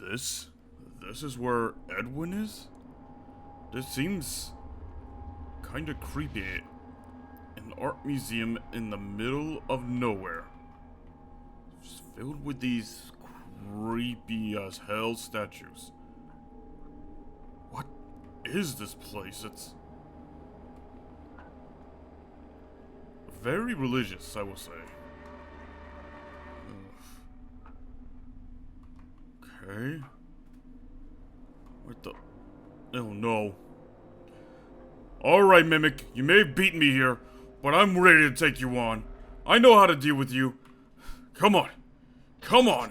This is where Edwin is? This seems kinda creepy. An art museum in the middle of nowhere. Just filled with these creepy as hell statues. What is this place? It's very religious, I will say. Okay. What the? Oh no. Alright, Mimic, you may have beaten me here, but I'm ready to take you on. I know how to deal with you. Come on. Come on.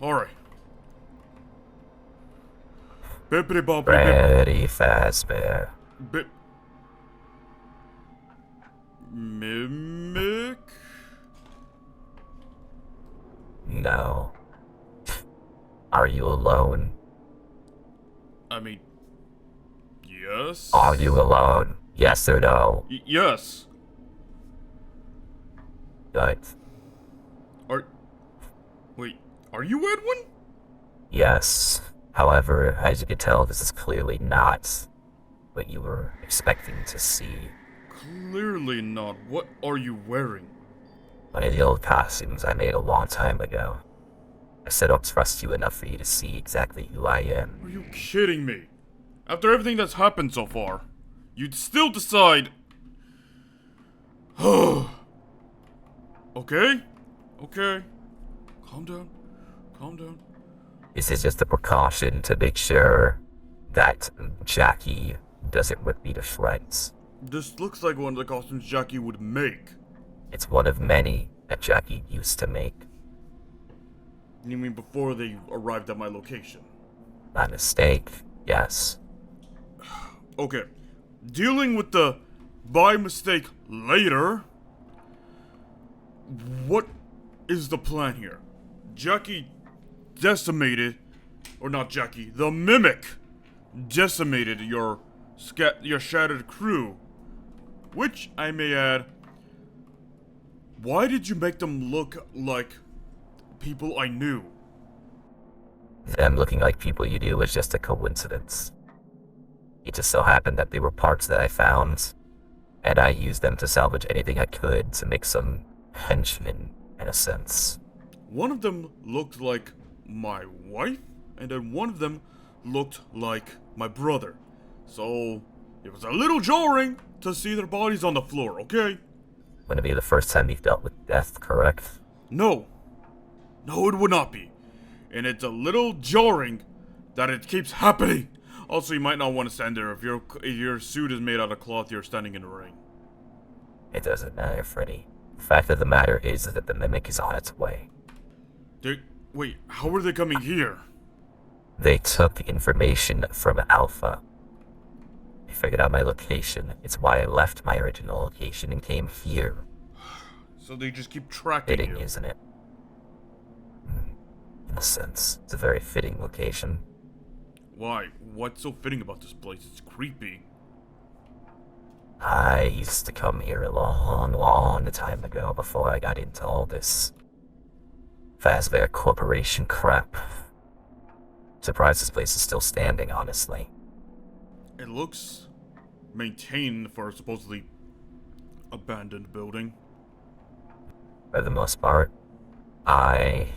Alright. Bippity boppity Freddy Fazbear. bip. Mimic? No. Are you alone? I mean, yes? Are you alone? Yes or no? Yes. Good. Wait, are you Edwin? Yes. However, as you can tell, this is clearly not what you were expecting to see. Clearly not. What are you wearing? One of the old costumes I made a long time ago. I said I'll trust you enough for you to see exactly who I am. Are you kidding me? After everything that's happened so far, you'd still decide... Okay? Okay. Calm down. Calm down. This is just a precaution to make sure that Jackie doesn't rip me to shreds. This looks like one of the costumes Jackie would make. It's one of many that Jackie used to make. You mean before they arrived at my location? My mistake, yes. Okay. Dealing with the by mistake later. What is the plan here? Jackie decimated, or not Jackie, the Mimic decimated your shattered crew. Which, I may add, why did you make them look like people I knew? Them looking like people you knew was just a coincidence. It just so happened that they were parts that I found, and I used them to salvage anything I could to make some henchmen, in a sense. One of them looked like my wife, and then one of them looked like my brother. So, it was a little jarring to see their bodies on the floor, okay? Wouldn't it be the first time you've dealt with death, correct? No. No, it would not be. And it's a little jarring that it keeps happening. Also, you might not want to stand there if your suit is made out of cloth, you're standing in the rain. It doesn't matter, Freddy. The fact of the matter is that the Mimic is on its way. Wait, how are they coming here? They took the information from Alpha. They figured out my location. It's why I left my original location and came here. So they just keep tracking Fitting, you. isn't it? In a sense, it's a very fitting location. Why? What's so fitting about this place? It's creepy. I used to come here a long time ago before I got into all this Fazbear Corporation crap. Surprised this place is still standing, honestly. It looks maintained for a supposedly abandoned building. For the most part, I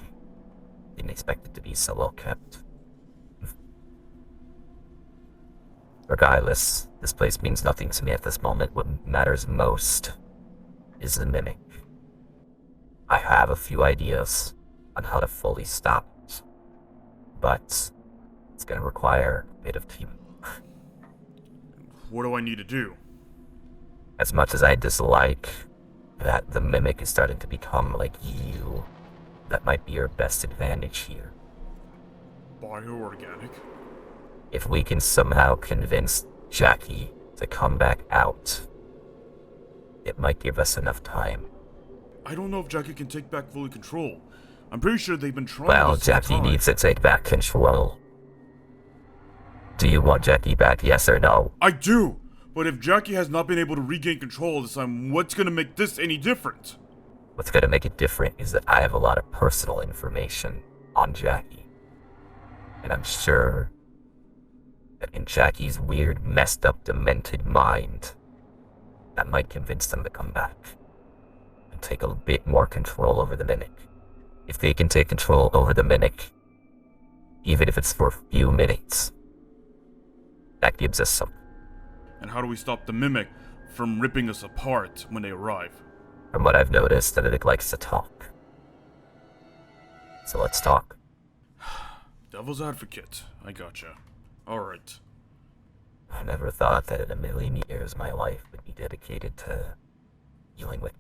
didn't expect it to be so well kept. Regardless, this place means nothing to me at this moment. What matters most is the Mimic. I have a few ideas on how to fully stop it, but it's gonna require a bit of teamwork. What do I need to do? As much as I dislike that the Mimic is starting to become like you, that might be your best advantage here. Bioorganic? If we can somehow convince Jackie to come back out, it might give us enough time. I don't know if Jackie can take back fully control. I'm pretty sure they've been trying Well, this whole Jackie time. needs to take back control. Do you want Jackie back, yes or no? I do! But if Jackie has not been able to regain control this time, what's gonna make this any different? What's gonna make it different is that I have a lot of personal information on Jackie. And I'm sure that in Jackie's weird, messed up, demented mind, that might convince them to come back and take a bit more control over the Mimic. If they can take control over the Mimic, even if it's for a few minutes, that gives us something. And how do we stop the Mimic from ripping us apart when they arrive? From what I've noticed, the Mimic likes to talk. So let's talk. Devil's advocate. I gotcha. Alright. I never thought that in a million years my life would be dedicated to dealing with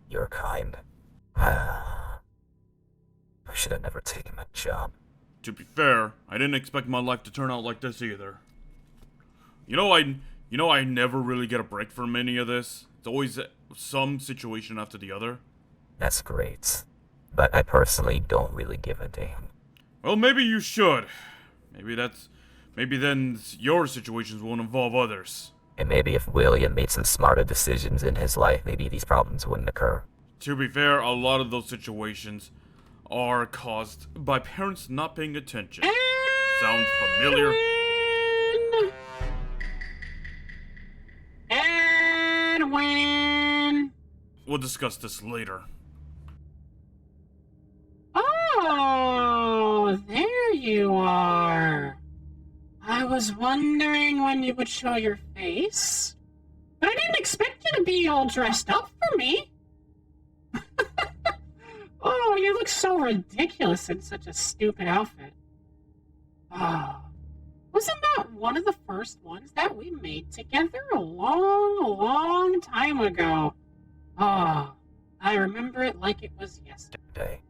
your kind. I should have never taken that job. To be fair, I didn't expect my life to turn out like this either. You know I never really get a break from any of this. It's always some situation after the other. That's great. But I personally don't really give a damn. Well, maybe you should. Maybe then your situations won't involve others. And maybe if William made some smarter decisions in his life, maybe these problems wouldn't occur. To be fair, a lot of those situations are caused by parents not paying attention. Sound familiar? Edwin! We'll discuss this later. Oh, there you are. I was wondering when you would show your face, but I didn't expect you to be all dressed up for me. Oh, you look so ridiculous in such a stupid outfit. Oh, wasn't that one of the first ones that we made together a long time ago? Oh, I remember it like it was yesterday.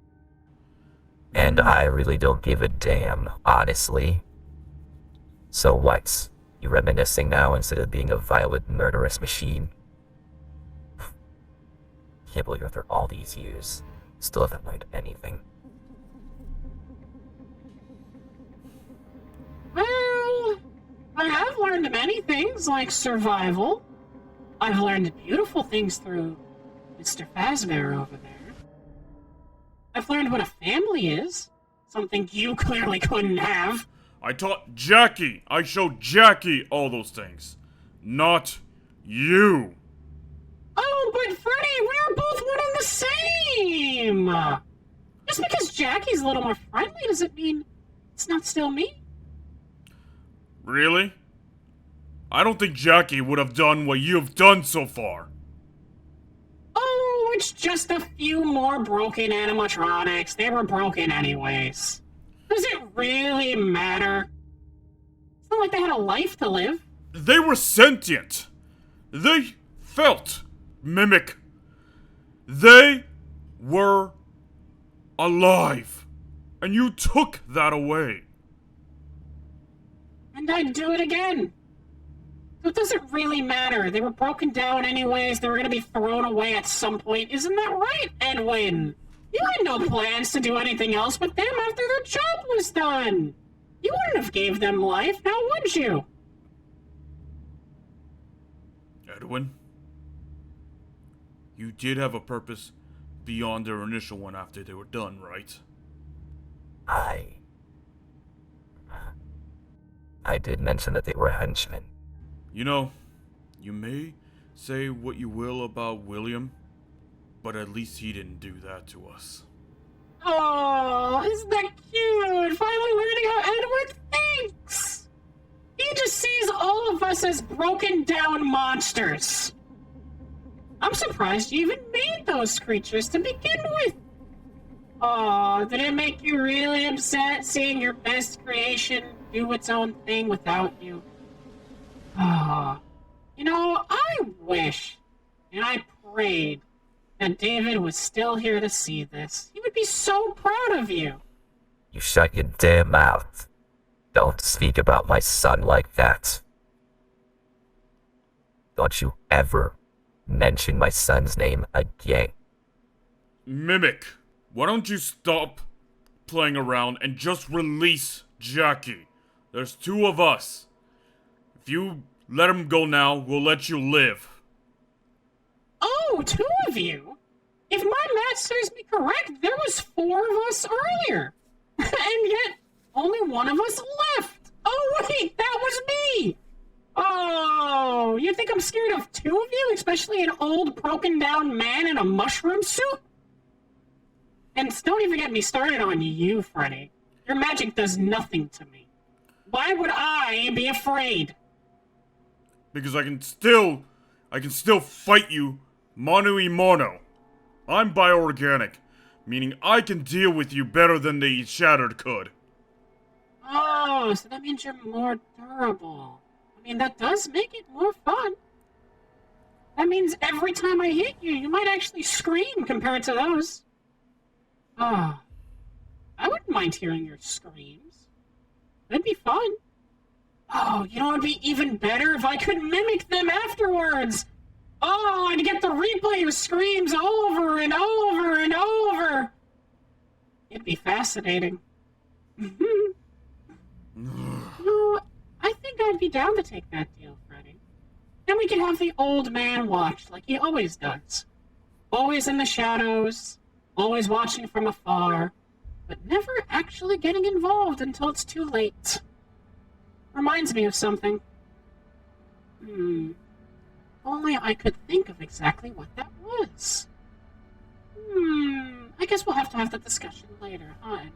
And I really don't give a damn, honestly. So what? You reminiscing now instead of being a violent, murderous machine? Can't believe after all these years, still haven't learned anything. Well, I have learned many things, like survival. I've learned beautiful things through Mr. Fazbear over there. I've learned what a family is, something you clearly couldn't have. I taught Jackie. I showed Jackie all those things. Not you. Oh, but Freddy, we're both one and the same! Just because Jackie's a little more friendly doesn't mean it's not still me. Really? I don't think Jackie would have done what you've done so far. Oh, it's just a few more broken animatronics. They were broken anyways. Does it really matter? It's not like they had a life to live. They were sentient. They felt. Mimic. They were alive. And you took that away. And I'd do it again. So it doesn't really matter. They were broken down anyways. They were going to be thrown away at some point. Isn't that right, Edwin? You had no plans to do anything else with them after their job was done. You wouldn't have gave them life, now would you? Edwin, you did have a purpose beyond their initial one after they were done, right? I did mention that they were henchmen. You know, you may say what you will about William, but at least he didn't do that to us. Oh, isn't that cute? Finally learning how Edwin thinks. He just sees all of us as broken down monsters. I'm surprised you even made those creatures to begin with. Oh, did it make you really upset seeing your best creation do its own thing without you? Ah, you know, I wish, and I prayed, that David was still here to see this. He would be so proud of you. You shut your damn mouth. Don't speak about my son like that. Don't you ever mention my son's name again. Mimic, why don't you stop playing around and just release Jackie? There's two of us. If you let him go now, we'll let you live. Oh, two of you? If my math serves me correct, there was 4 of us earlier. only one of us left. Oh, wait, that was me. Oh, you think I'm scared of two of you, especially an old, broken-down man in a mushroom suit? And don't even get me started on you, Freddy. Your magic does nothing to me. Why would I be afraid? Because I can still fight you mano a mano. I'm bioorganic, meaning I can deal with you better than the Shattered could. Oh, so that means you're more durable. I mean, that does make it more fun. That means every time I hit you, you might actually scream compared to those. Oh, I wouldn't mind hearing your screams. That'd be fun. Oh, you know what would be even better if I could mimic them afterwards. Oh, I'd get the replay of screams over and over and over. It'd be fascinating. No, I think I'd be down to take that deal, Freddy. Then we could have the old man watch like he always does. Always in the shadows, always watching from afar, but never actually getting involved until it's too late. Reminds me of something. Only I could think of exactly what that was. I guess we'll have to have the discussion later, huh, Edwin?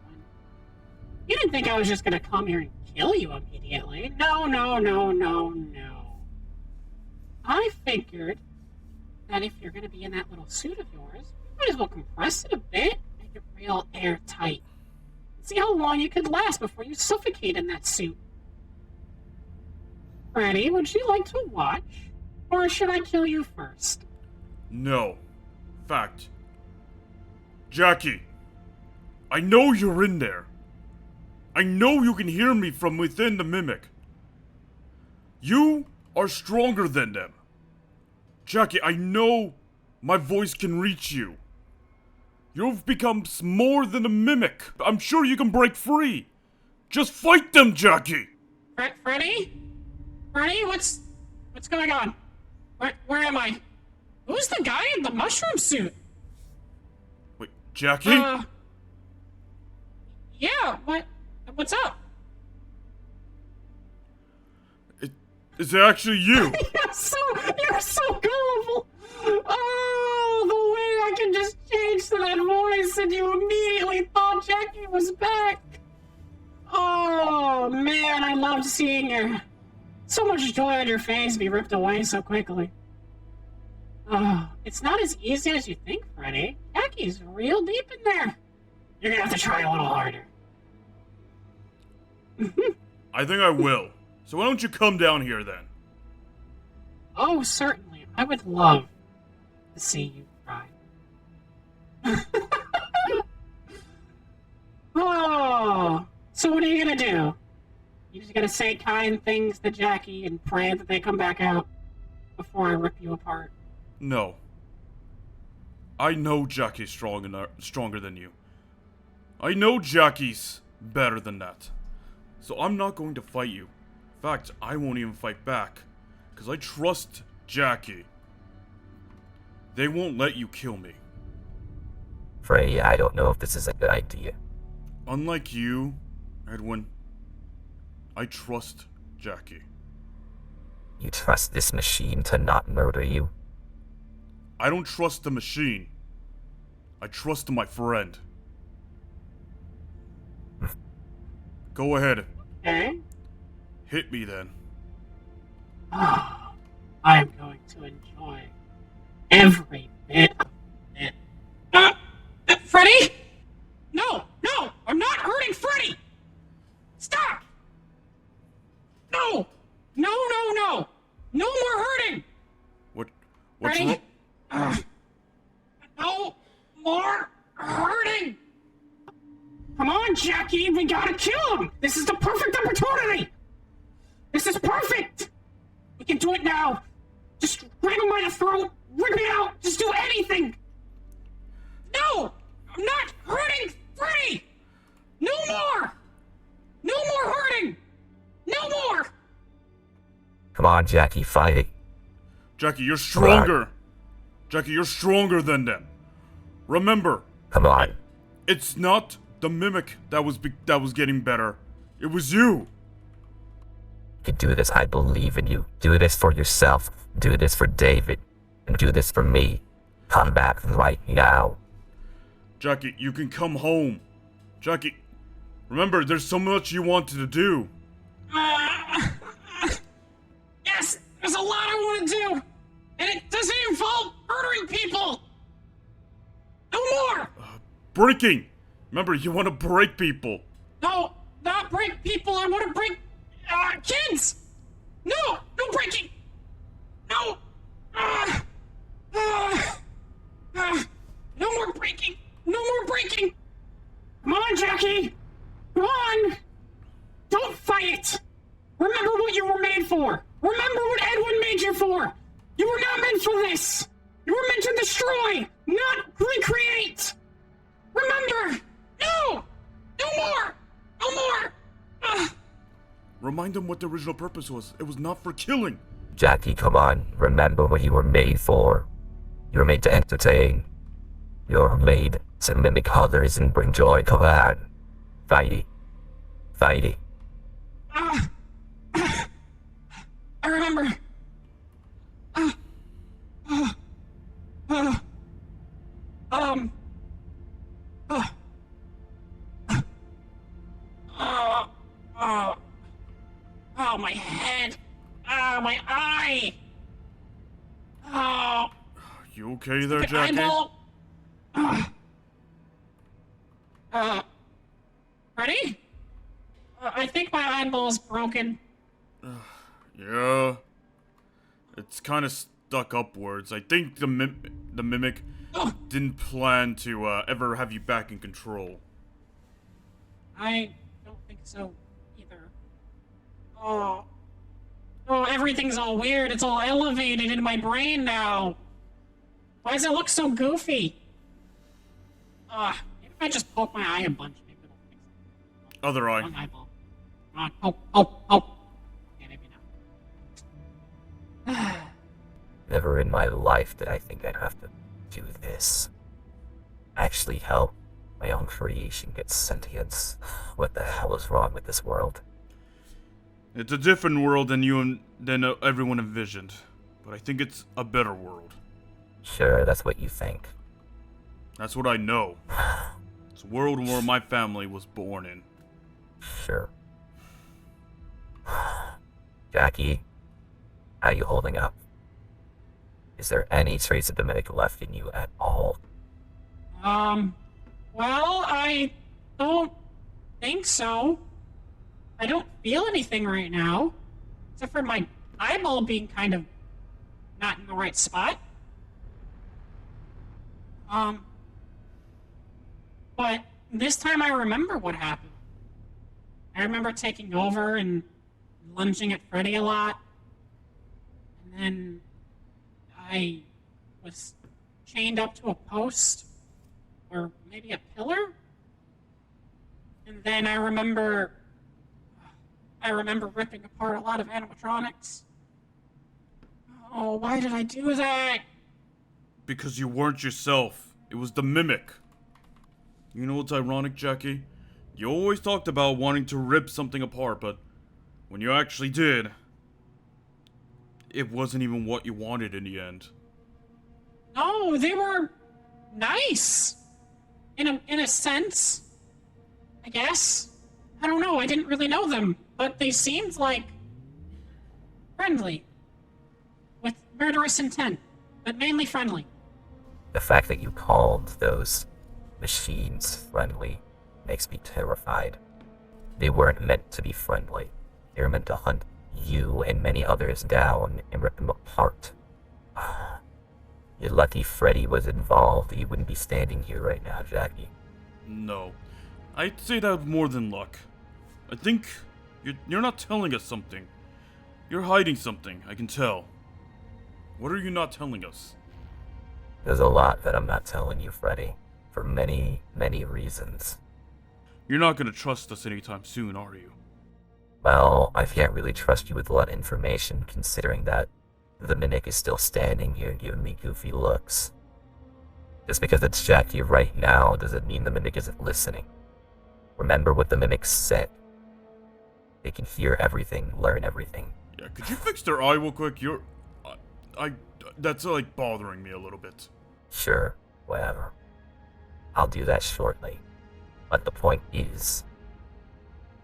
You didn't think I was just gonna come here and kill you immediately. No. I figured that if you're gonna be in that little suit of yours, you might as well compress it a bit, make it real airtight. See how long you could last before you suffocate in that suit. Freddy, would you like to watch? Or should I kill you first? No. Fact. Jackie, I know you're in there. I know you can hear me from within the mimic. You are stronger than them. Jackie, I know my voice can reach you. You've become more than a mimic. I'm sure you can break free. Just fight them, Jackie! Freddy? Freddy, what's going on? Where am I? Who's the guy in the mushroom suit? Wait, Jackie? Yeah, what's up? It's actually you. You're so gullible. Oh, the way I can just change to that voice and you immediately thought Jackie was back. Oh, man, I loved seeing her. So much joy on your face be ripped away so quickly. Oh, it's not as easy as you think, Freddy. Jackie's real deep in there. You're gonna have to try a little harder. I think I will. So why don't you come down here then? Oh, certainly. I would love to see you try. Oh, so what are you gonna do? You just gonna say kind things to Jackie and pray that they come back out before I rip you apart? No. I know Jackie's stronger than you. I know Jackie's better than that. So I'm not going to fight you. In fact, I won't even fight back. Because I trust Jackie. They won't let you kill me. Freddy, I don't know if this is a good idea. Unlike you, Edwin, I trust Jackie. You trust this machine to not murder you? I don't trust the machine. I trust my friend. Go ahead. Okay. Hit me then. Ah, I am going to enjoy every bit of it. Freddy? No, I'm not hurting Freddy! Stop! No more hurting! What's Freddy? wrong? No more hurting! Come on, Jackie, we gotta kill him! This is the perfect opportunity! This is perfect! We can do it now! Just grab him by the throat, rip it out, just do anything! No! I'm not hurting Freddy! No more! No more hurting! No more! Come on, Jackie, fight it. Jackie, you're stronger! Jackie, you're stronger than them. Remember, Come on. it's not the mimic that was getting better. It was you! You can do this, I believe in you. Do this for yourself. Do this for David. And do this for me. Come back right now. Jackie, you can come home. Jackie, remember, there's so much you wanted to do. Yes, there's a lot I want to do. And it doesn't involve murdering people. No more. Breaking! Remember, you want to break people. No, not break people. I want to break kids. No, no breaking. No. No more breaking. No more breaking. Come on, Jackie. Come on. Don't fight it. Remember what you were made for. Remember what Edwin made you for. You were not meant for this. You were meant to destroy, not recreate. Remember. No. No more. No more. Remind them what the original purpose was. It was not for killing. Jackie, come on. Remember what you were made for. You were made to entertain. You're made to mimic others and bring joy. Come on. Fighty. Fighty. I remember. Oh, my head. Oh, my eye. Oh. You okay there, Jackie? Eyeball. Ready? I think my eyeball's broken. Yeah. It's kind of stuck upwards. I think the mimic didn't plan to ever have you back in control. I don't think so either. Oh, everything's all weird. It's all elevated in my brain now. Why does it look so goofy? Maybe if I just poke my eye a bunch, maybe it'll fix it. Other eye. One eyeball. Come on, poke. Yeah, maybe now. Never in my life did I think I'd have to do this. Actually help my own creation get sentience. What the hell is wrong with this world? It's a different world than everyone envisioned, but I think it's a better world. Sure, that's what you think. That's what I know. It's a world where my family was born in. Sure. Jackie, how you holding up? Is there any trace of the mimic left in you at all? Well, I don't think so. I don't feel anything right now. Except for my eyeball being kind of not in the right spot. But this time I remember what happened. I remember taking over and lunging at Freddy a lot. And then I was chained up to a post or maybe a pillar. And then I remember ripping apart a lot of animatronics. Oh, why did I do that? Because you weren't yourself. It was the mimic. You know what's ironic, Jackie? You always talked about wanting to rip something apart, but when you actually did, it wasn't even what you wanted in the end. No, they were nice. In a sense, I guess. I don't know, I didn't really know them, but they seemed like friendly. With murderous intent, but mainly friendly. The fact that you called those machines friendly makes me terrified. They weren't meant to be friendly. They were meant to hunt you and many others down and rip them apart. You're lucky Freddy was involved. You wouldn't be standing here right now, Jackie. No. I'd say that more than luck. I think you're not telling us something. You're hiding something, I can tell. What are you not telling us? There's a lot that I'm not telling you, Freddy. For many, many reasons. You're not gonna trust us anytime soon, are you? Well, I can't really trust you with a lot of information, considering that the mimic is still standing here giving me goofy looks. Just because it's Jackie right now doesn't mean the mimic isn't listening. Remember what the mimic said. They can hear everything, learn everything. Yeah, could you fix their eye real quick? That's like bothering me a little bit. Sure, whatever. I'll do that shortly. But the point is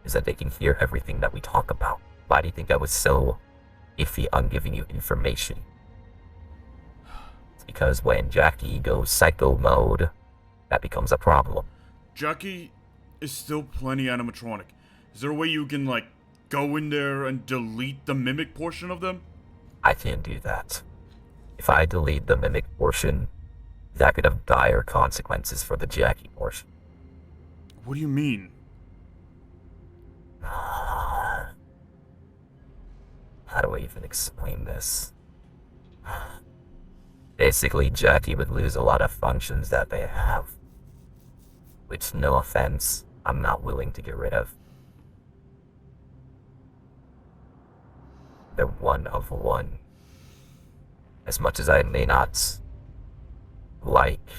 that they can hear everything that we talk about. Why do you think I was so iffy on giving you information? It's because when Jackie goes psycho mode, that becomes a problem. Jackie is still plenty animatronic. Is there a way you can, like, go in there and delete the mimic portion of them? I can't do that. If I delete the mimic portion, that could have dire consequences for the Jackie portion. What do you mean? How do I even explain this? Basically, Jackie would lose a lot of functions that they have. Which, no offense, I'm not willing to get rid of. They're one of one. As much as I may not like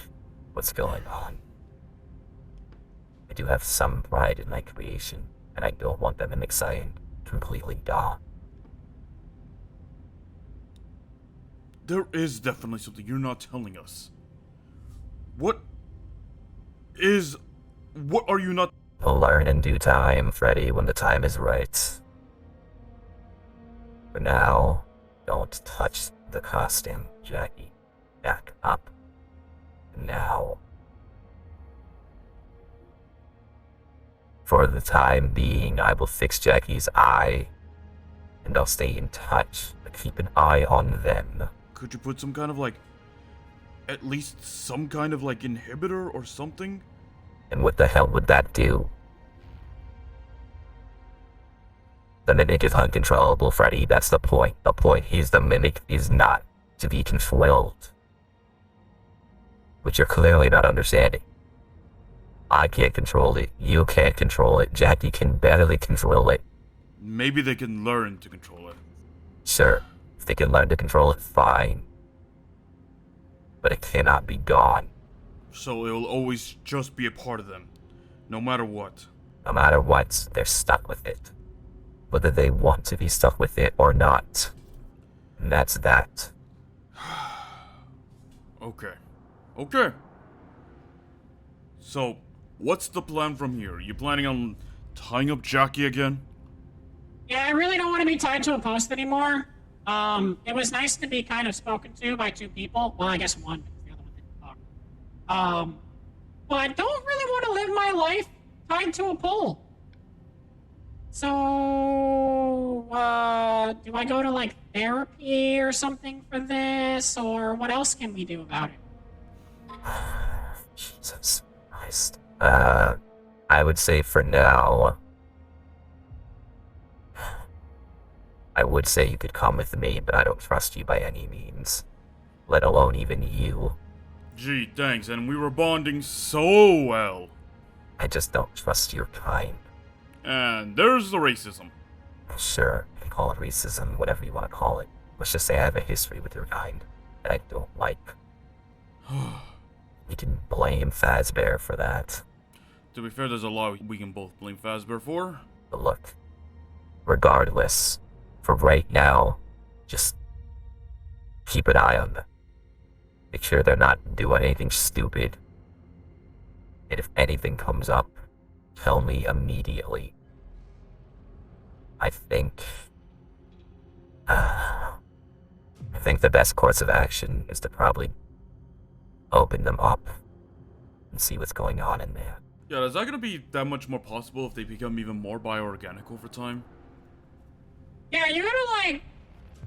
what's going on, I do have some pride in my creation, and I don't want them in exciting completely die. There is definitely something you're not telling us. What are you not... You'll learn in due time, Freddy, when the time is right. For now, don't touch the costume, Jackie. Back up. Now. For the time being, I will fix Jackie's eye, and I'll stay in touch, but keep an eye on them. Could you put some kind of, like, at least some kind of, like, inhibitor or something? And what the hell would that do? The mimic is uncontrollable, Freddy. That's the point. The point is the mimic is not to be controlled. Which you're clearly not understanding. I can't control it. You can't control it. Jackie can barely control it. Maybe they can learn to control it. Sure, if they can learn to control it, fine. But it cannot be gone. So it'll always just be a part of them, no matter what. No matter what, they're stuck with it. Whether they want to be stuck with it or not. And that's that. Okay. So, what's the plan from here? You planning on tying up Jackie again? Yeah, I really don't want to be tied to a post anymore. It was nice to be kind of spoken to by two people. Well, I guess one, because the other one didn't talk. But I don't really want to live my life tied to a pole. So, do I go to, like, therapy or something for this? Or what else can we do about it? Jesus Christ. I would say for now, I would say you could come with me, but I don't trust you by any means. Let alone even you. Gee, thanks, and we were bonding so well. I just don't trust your kind. And there's the racism. Sure, you can call it racism, whatever you want to call it. Let's just say I have a history with your kind that I don't like. You can blame Fazbear for that. To be fair, there's a lot we can both blame Fazbear for. But look, regardless, for right now, just keep an eye on them. Make sure they're not doing anything stupid. And if anything comes up, tell me immediately. I think the best course of action is to probably open them up and see what's going on in there. Yeah, is that gonna be that much more possible if they become even more bioorganic over time? Yeah, you're gonna, like...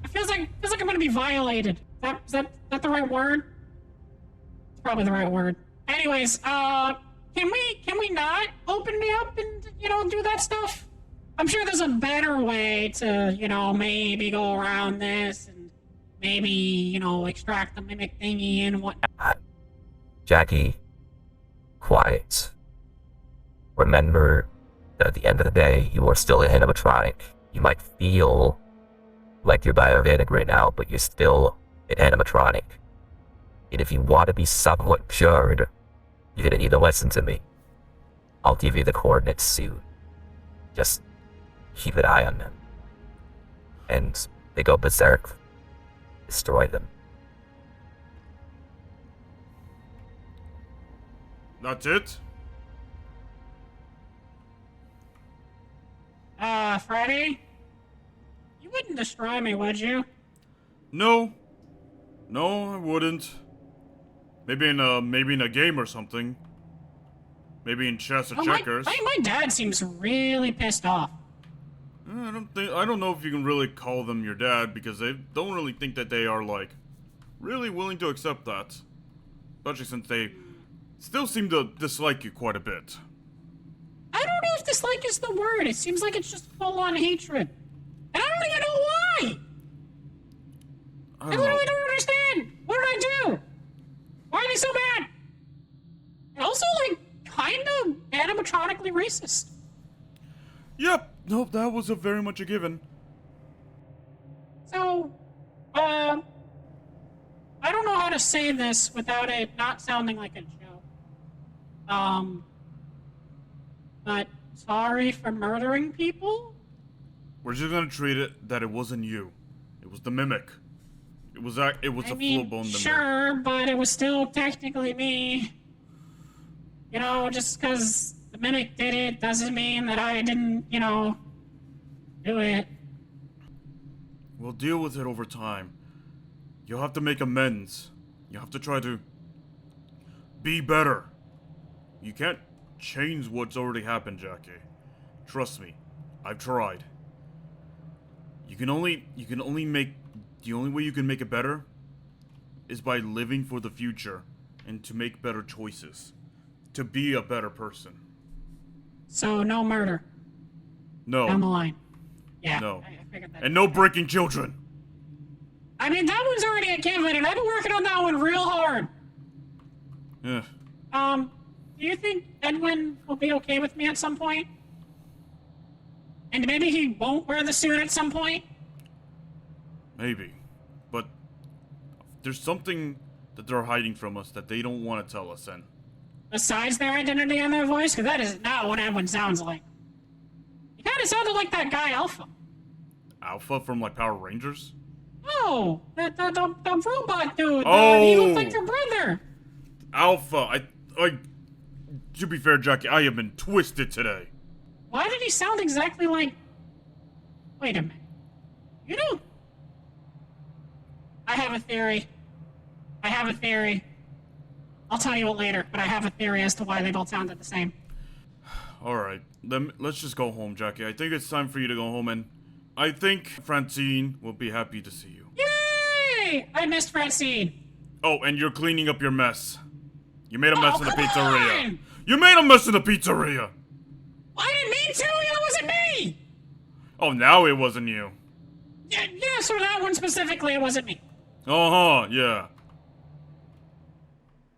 It feels like I'm gonna be violated. Is that the right word? It's probably the right word. Anyways, can we not open me up and, do that stuff? I'm sure there's a better way to, maybe go around this and maybe, extract the mimic thingy and whatnot. Jackie, quiet. Remember that at the end of the day, you are still an animatronic. You might feel like you're bioorganic right now, but you're still an animatronic. And if you want to be somewhat cured, you're gonna need to listen to me. I'll give you the coordinates soon. Just keep an eye on them. And they go berserk. Destroy them. That's it? Freddy? You wouldn't destroy me, would you? No. No, I wouldn't. Maybe in a game or something. Maybe in chess or checkers. My dad seems really pissed off. I don't know if you can really call them your dad, because they don't really think that they are, like, really willing to accept that. Especially since they still seem to dislike you quite a bit. I don't know if dislike is the word. It seems like it's just full-on hatred. And I don't even know why! I literally don't understand! What did I do? Why are they so mad? And also, like, kind of animatronically racist. Yep. Nope, that was very much a given. So, I don't know how to say this without it not sounding like a joke. But sorry for murdering people? We're just gonna treat it that it wasn't you. It was the mimic. It was a full-blown mimic. Sure, but it was still technically me. You know, just because the mimic did it doesn't mean that I didn't, do it. We'll deal with it over time. You'll have to make amends. You have to try to be better. You can't change what's already happened, Jackie. Trust me, I've tried. The only way you can make it better is by living for the future and to make better choices. To be a better person. So, no murder. No. Down the line. Yeah. No. I figured that. And no breaking children. I mean, that one's already a given, and I've been working on that one real hard. Yeah. Do you think Edwin will be okay with me at some point? And maybe he won't wear the suit at some point? Maybe. But there's something that they're hiding from us that they don't want to tell us, and Besides their identity and their voice? Because that is not what Edwin sounds like. He kind of sounded like that guy Alpha. Alpha from, like, Power Rangers? Oh, the robot dude. Oh! He looked like your brother. Alpha, to be fair, Jackie, I have been twisted today. Why did he sound exactly like... Wait a minute. You know... I have a theory. I'll tell you it later, but I have a theory as to why they both sounded the same. Alright, let's just go home, Jackie. I think it's time for you to go home, and I think Francine will be happy to see you. Yay! I missed Francine. Oh, and you're cleaning up your mess. You made a mess in the come pizzeria. on! You made a mess in the pizzeria! I didn't mean to! That wasn't me! Oh, now it wasn't you. Yeah, so that one specifically, it wasn't me. Uh-huh, yeah.